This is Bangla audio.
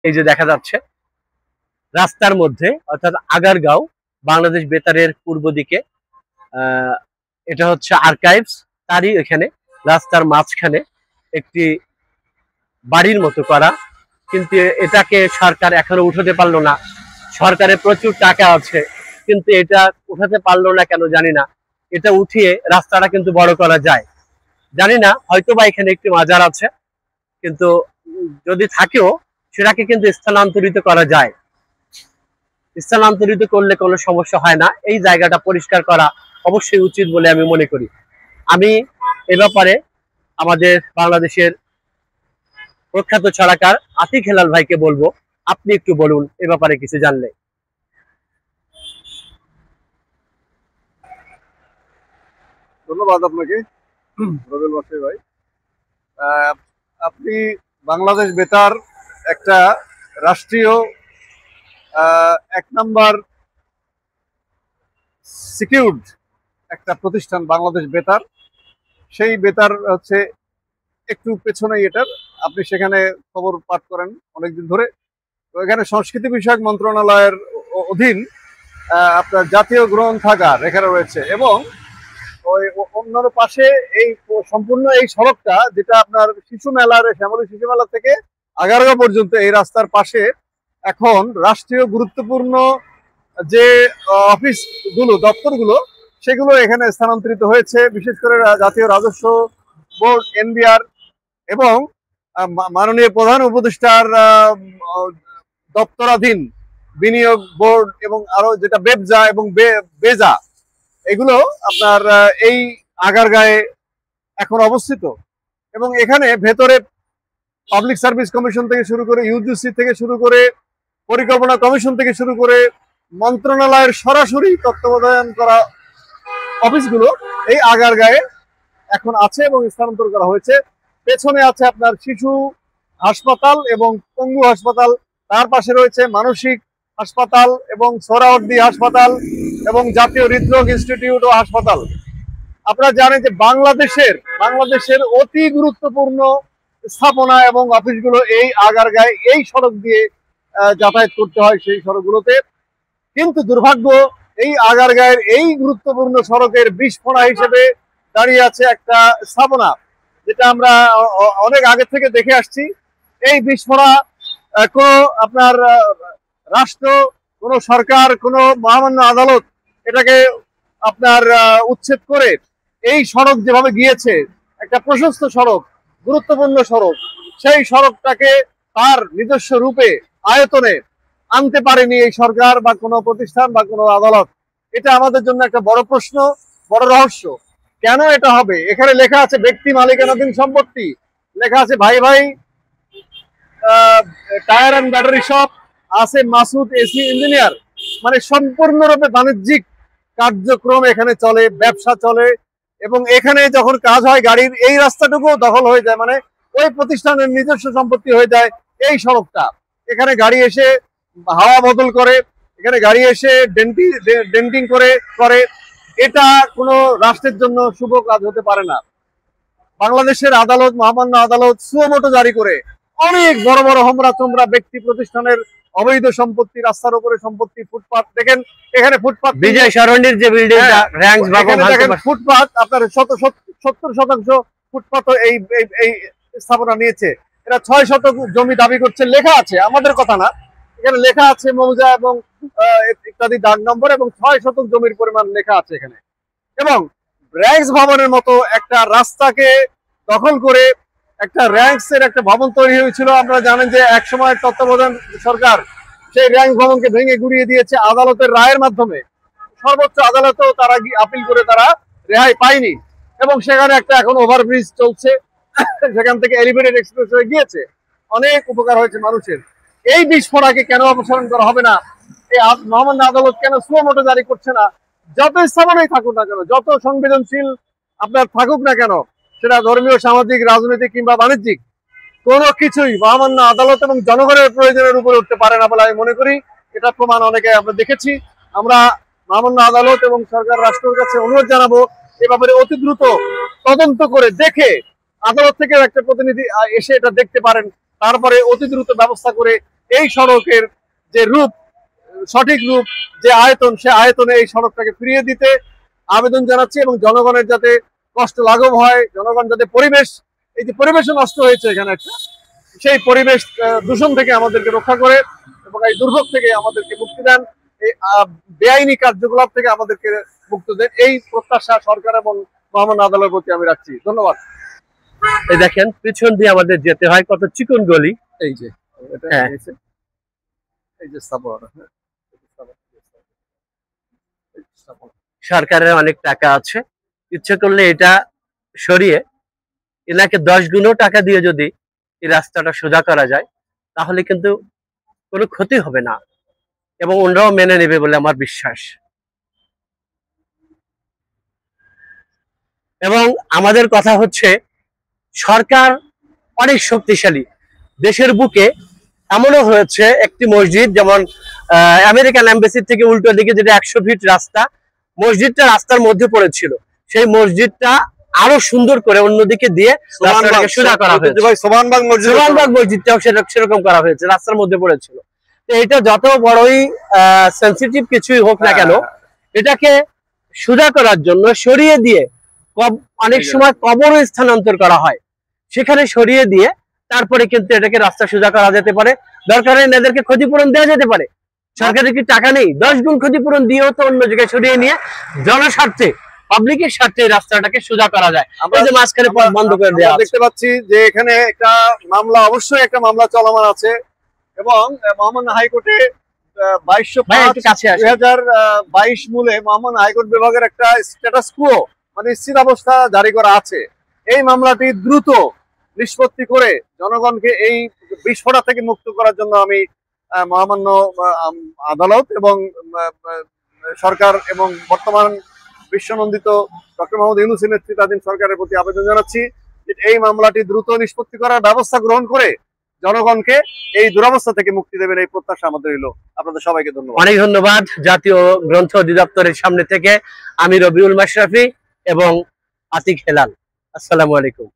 এই যে দেখা যাচ্ছে রাস্তার মধ্যে, অর্থাৎ আগারগাঁও বাংলাদেশ বেতারের পূর্ব দিকে, এটা হচ্ছে আর্কাইভস, তারই এখানে রাস্তার মাঝখানে একটি বাড়ির মতো করা, কিন্তু এটাকে সরকার এখনো উঠাতে পারলো না। সরকারের প্রচুর টাকা আছে, কিন্তু এটা উঠাতে পারলো না কেন জানি না। এটা উঠিয়ে রাস্তাটা কিন্তু বড় করা যায়, জানি না, হয়তো বা এখানে একটি মাজার আছে, কিন্তু যদি থাকেও সেটাকে কিন্তু স্থানান্তরিত করা যায়। স্থানান্তরিত করলে কোনো সমস্যা হয় না। এই জায়গাটা পরিষ্কার করা অবশ্যই উচিত বলে আমি মনে করি। আমি এ ব্যাপারে আমাদের বাংলাদেশের প্রখ্যাত ছড়াকার আতিক হেলাল ভাইকে বলবো, আপনি একটু বলুন এ ব্যাপারে কিছু জানলে। ধন্যবাদ আপনাকে রবেল বাসাই ভাই। আপনি বাংলাদেশ বেতার একটা রাষ্ট্রীয় এক নাম্বার সিকিউরড একটা প্রতিষ্ঠান বাংলাদেশ বেতার। সেই বেতার হচ্ছে একটু পেছনেই এটার, আপনি সেখানে খবর পাঠ করেন অনেকদিন ধরে। তো এখানে সংস্কৃতি বিষয়ক মন্ত্রণালয়ের অধীন আপনার জাতীয় গ্রন্থাগার এখানে রয়েছে, এবং ওই অন্যান্য পাশে এই সম্পূর্ণ এই সড়কটা, যেটা আপনার শিশু মেলার শ্যামলী শিশু মেলা থেকে আগারগাঁও পর্যন্ত, এই রাস্তার পাশে এখন রাষ্ট্রীয় গুরুত্বপূর্ণ যে অফিসগুলো, দপ্তরগুলো, সেগুলো এখানে স্থানান্তরিত হয়েছে। বিশেষ করে জাতীয় রাজস্ব বোর্ড, এনবিআর, এবং মাননীয় প্রধান উপদেষ্টার দপ্তরাধীন বিনিয়োগ বোর্ড, এবং আরো যেটা বেবজা এবং বেজা, এগুলো আপনার এই আগারগাঁয়ে এখন অবস্থিত। এবং এখানে ভেতরে পাবলিক সার্ভিস কমিশন থেকে শুরু করে, ইউজিসি থেকে শুরু করে, পরিকল্পনা কমিশন থেকে শুরু করে, মন্ত্রণালয়ের সরাসরি তত্ত্বাবধান করা অফিসগুলো এই আগারগাঁয়ে এখন আছে এবং স্থানান্তর করা হয়েছে। পেছনে আছে আপনার শিশু হাসপাতাল এবং পঙ্গু হাসপাতাল, তার পাশে রয়েছে মানসিক হাসপাতাল এবং সোহরাওয়ার্দী হাসপাতাল এবং জাতীয় হৃদরোগ ইনস্টিটিউট ও হাসপাতাল। আপনারা জানেন যে বাংলাদেশের অতি গুরুত্বপূর্ণ স্থাপনা এবং অফিসগুলো এই আগারগাঁয়ে এই সড়ক দিয়ে যাতায়াত করতে হয়, সেই সড়কগুলোতে। কিন্তু দুর্ভাগ্য, এই আগারগাঁয়ের এই গুরুত্বপূর্ণ সড়কের বিস্ফোরা হিসেবে দাঁড়িয়ে আছে একটা স্থাপনা, যেটা আমরা অনেক আগে থেকে দেখে আসছি। এই বিস্ফোরা কোনো আপনার রাষ্ট্র, কোনো সরকার, কোনো মহামান্য আদালত এটাকে আপনার উচ্ছেদ করে এই সড়ক যেভাবে গিয়েছে, একটা প্রশস্ত সড়ক, গুরুত্বপূর্ণ সড়ক, সেই সড়কটাকে তার নিজস্ব রূপে, আয়তনে আনতে পারেনি এই সরকার বা কোনো প্রতিষ্ঠান বা কোনো আদালত। এটা আমাদের জন্য একটা বড় প্রশ্ন, বড় রহস্য। কেন এটা হবে? এখানে লেখা আছে ব্যক্তি মালিকানাধীন সম্পত্তি, লেখা আছে ভাই ভাই টায়ার অ্যান্ড ব্যাটারি শপ, আছে মাসুদ এসি ইঞ্জিনিয়ার। মানে সম্পূর্ণরূপে বাণিজ্যিক কার্যক্রম এখানে চলে, ব্যবসা চলে, এবং এখানে যখন কাজ হয় গাড়ির, এই রাস্তাটুকু দখল হয়ে যায়, মানে ওই প্রতিষ্ঠানের নিজস্ব সম্পত্তি হয়ে যায় এই সড়কটা। এখানে গাড়ি এসে হাওয়া বদল করে, এখানে গাড়ি এসে ডেন্টিং করে। এটা কোনো রাষ্ট্রের জন্য শুভ কাজ হতে পারে না। বাংলাদেশের আদালত, মহামান্য আদালত সুমোটো জারি করে অনেক বড় বড় হোমরা তোমরা ব্যক্তি প্রতিষ্ঠানের অবৈধ সম্পত্তি, রাস্তার উপরে সম্পত্তি, ফুটপাত দেখেন, এখানে ফুটপাত বিজয় সরণির যে বিল্ডিং, ফুটপাত আপনার 70% ফুটপাত এই স্থাপনা নিয়েছে। এরা 6 শতক জমি দাবি করছে, লেখা আছে, আমাদের কথা না, এখানে লেখা আছে মৌজা এবং ইত্যাদি দাগ নম্বর, এবং 6 শতক জমির পরিমাণ লেখা আছে এখানে। এবং র্যাঙ্কস ভবনের মতো একটা রাস্তাকে দখল করে একটা র্যাঙ্কসের একটা ভবন তৈরি হয়েছিল। আপনারা জানেন যে এক সময় তত্ত্বাবধান সরকার সেই র্যাঙ্ক ভবনকে ভেঙে গুড়িয়ে দিয়েছে আদালতের রায়ের মাধ্যমে। সর্বোচ্চ আদালতেও তারা আপিল করে তারা রেহাই পায়নি, এবং সেখানে একটা এখন ওভারব্রিজ চলছে, সেখান থেকে এলিভেটেড এক্সপ্রেস হয়ে গিয়েছে, অনেক উপকার হয়েছে মানুষের। এই বিস্ফোরণকে কেন অপসারণ করা হবে না? এই মহামান্য আদালত কেন সুমোটো জারি করছে না? যত স্থাপনাই থাকুক না কেন, যত সংবেদনশীল আপনার থাকুক না কেন, সেটা ধর্মীয়, সামাজিক, রাজনৈতিক কিংবা বাণিজ্যিক, কোনো কিছুই মহামান্য আদালত এবং জনগণের প্রয়োজনের উপরে উঠতে পারে না বলে আমি মনে করি। এটা প্রমাণ অনেকে আমরা দেখেছি। আমরা মহামান্য আদালত এবং সরকার, রাষ্ট্রের কাছে অনুরোধ জানাবো, এ ব্যাপারে অতি দ্রুত তদন্ত করে দেখে, আদালত থেকে একটা প্রতিনিধি এসে এটা দেখতে পারেন, তারপরে অতি দ্রুত ব্যবস্থা করে এই সড়কের যে রূপ, সঠিক রূপ, যে আয়তন, সে আয়তনে এই সড়কটাকে ফিরিয়ে দিতে আবেদন জানাচ্ছি এবং জনগণের যাতে কষ্ট লাঘব হয়, জনগণ যাতে পরিবেশ, এই যে পরিবেশও নষ্ট হয়েছে এখানে একটা, সেই পরিবেশ দূষণ থেকে আমাদেরকে রক্ষা করে এবং এই দুর্ভোগ থেকে আমাদেরকে মুক্তি দেন, এই বেআইনি কার্যকলাপ থেকে আমাদেরকে মুক্ত দেন, এই প্রত্যাশা সরকার এবং মহামান্য আদালতের প্রতি আমি রাখছি। ধন্যবাদ। এই দেখেন পিছন দিয়ে আমাদের যেতে হয়, কত চিকন গলি। এই যে হ্যাঁ, এই যে স্থাপনা, সরকারের অনেক টাকা আছে, ইচ্ছে করলে এটা সরিয়ে এনাকে 10 গুণও টাকা দিয়ে যদি এই রাস্তাটা সোজা করা যায় তাহলে কিন্তু কোনো ক্ষতি হবে না এবং ওনারাও মেনে নেবে বলে আমার বিশ্বাস। এবং আমাদের কথা হচ্ছে সরকার অনেক শক্তিশালী। দেশের বুকে এমনও হয়েছে একটি মসজিদ, যেমন আমেরিকান এম্বাসির থেকে উল্টো দিকে যেটা 100 ফিট রাস্তা, মসজিদটা রাস্তার মধ্যে পড়েছিল, সেই মসজিদটা আরো সুন্দর করে অন্যদিকে দিয়ে রাস্তাটাকে সোজা করা হয়েছে। সোবানবাগ মসজিদটাও সেরকম করা হয়েছে, রাস্তার মধ্যে পড়েছিল। তো এটা যত বড়ই সেন্সিটিভ কিছুই হোক না কেন, এটাকে সোজা করার জন্য সরিয়ে দিয়ে অনেক সময় কবরও স্থানান্তর করা হয়, সেখানে সরিয়ে দিয়ে তারপরে কিন্তু এটাকে রাস্তা সোজা করা যেতে পারে। দরকার হয় এদেরকে ক্ষতিপূরণ দেওয়া যেতে পারে। সরকারের কি টাকা নেই? 10 গুণ ক্ষতিপূরণ দিয়েও তো অন্য জায়গায় সরিয়ে নিয়ে জনস্বার্থে, পাবলিকের স্বার্থে রাস্তাটাকে সোজা করা যায়। আমরা যে মাঝখানে পথ বন্ধ করে দেওয়া দেখতে পাচ্ছি যে এখানে একটা মামলা, অবশ্যই একটা মামলা চলমান আছে এবং মহামান্য হাইকোর্টে 22/5/2022 মূলে মহামান্য হাইকোর্ট বিভাগের একটা স্ট্যাটাস কুয়ো, মানে স্থির অবস্থা জারি করা আছে। এই মামলাটি দ্রুত নিষ্পত্তি করে জনগণকে এই বিস্ফোরণ থেকে মুক্ত করার জন্য আমি মহামান্য আদালত এবং সরকার এবং বর্তমান বিশ্বনন্দিত ডক্টর মোহাম্মদ ইউনূসের নেতৃত্বাধীন সরকারের প্রতি আবেদন জানাচ্ছি যে এই মামলাটি দ্রুত নিষ্পত্তি করার ব্যবস্থা গ্রহণ করে জনগণকে এই দুরবস্থা থেকে মুক্তি দেবেন, এই প্রত্যাশা আমাদের হলো। আপনাদের সবাইকে ধন্যবাদ। অনেক ধন্যবাদ। জাতীয় গ্রন্থ অধিদপ্তরের সামনে থেকে আমি রবিউল মাশরাফি এবং আতিক হেলাল। আসসালামু আলাইকুম।